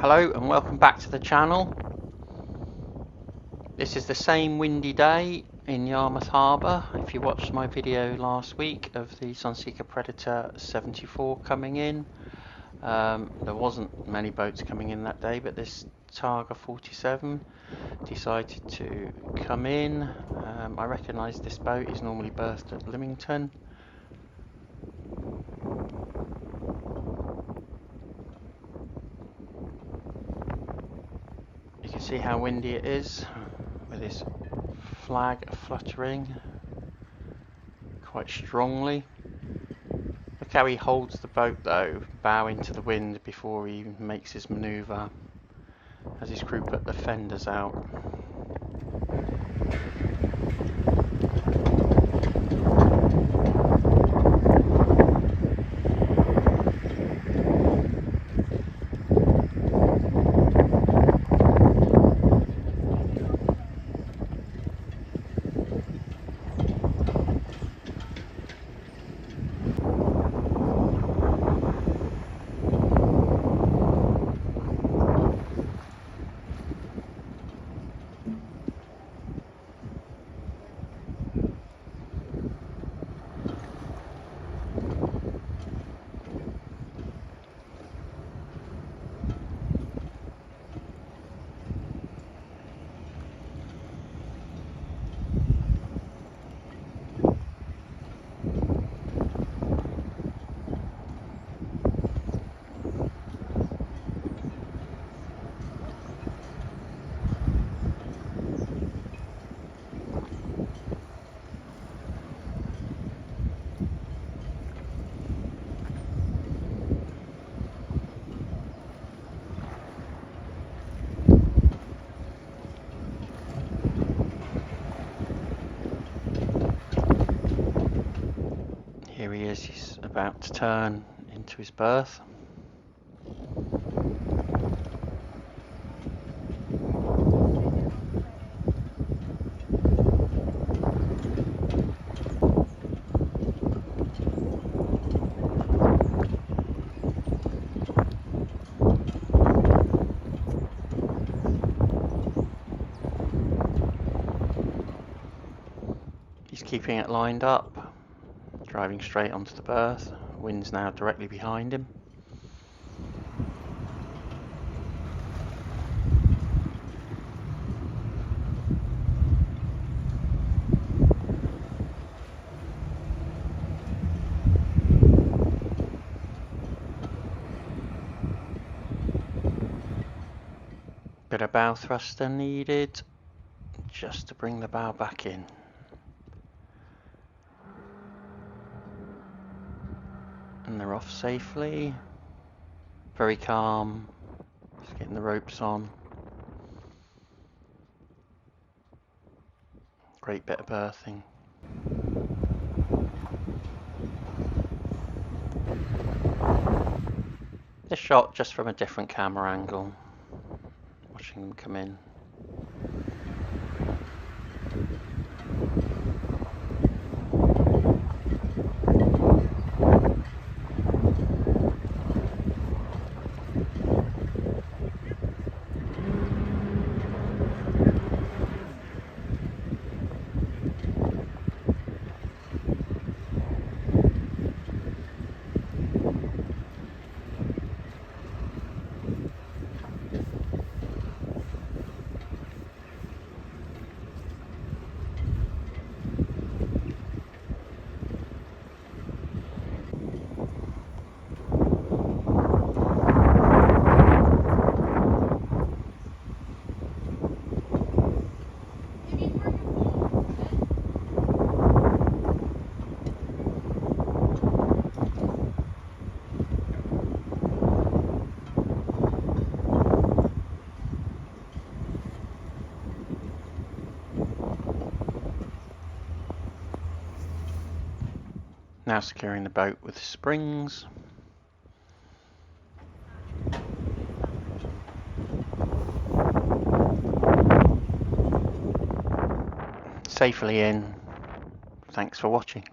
Hello and welcome back to the channel. This is the same windy day in Yarmouth Harbour. If you watched my video last week of the Sunseeker Predator 74 coming in, there wasn't many boats coming in that day, but this Targa 47 decided to come in. I recognise this boat is normally berthed at Lymington. You can see how windy it is with this flag fluttering quite strongly. Look how he holds the boat though, bow into the wind before he even makes his manoeuvre, as his crew put the fenders out. Here he is, he's about to turn into his berth. He's keeping it lined up, driving straight onto the berth. Wind's now directly behind him. Bit of bow thruster needed, just to bring the bow back in. And they're off safely, very calm, just getting the ropes on. Great bit of berthing. This shot just from a different camera angle, watching them come in. Now securing the boat with springs. Safely in. Thanks for watching.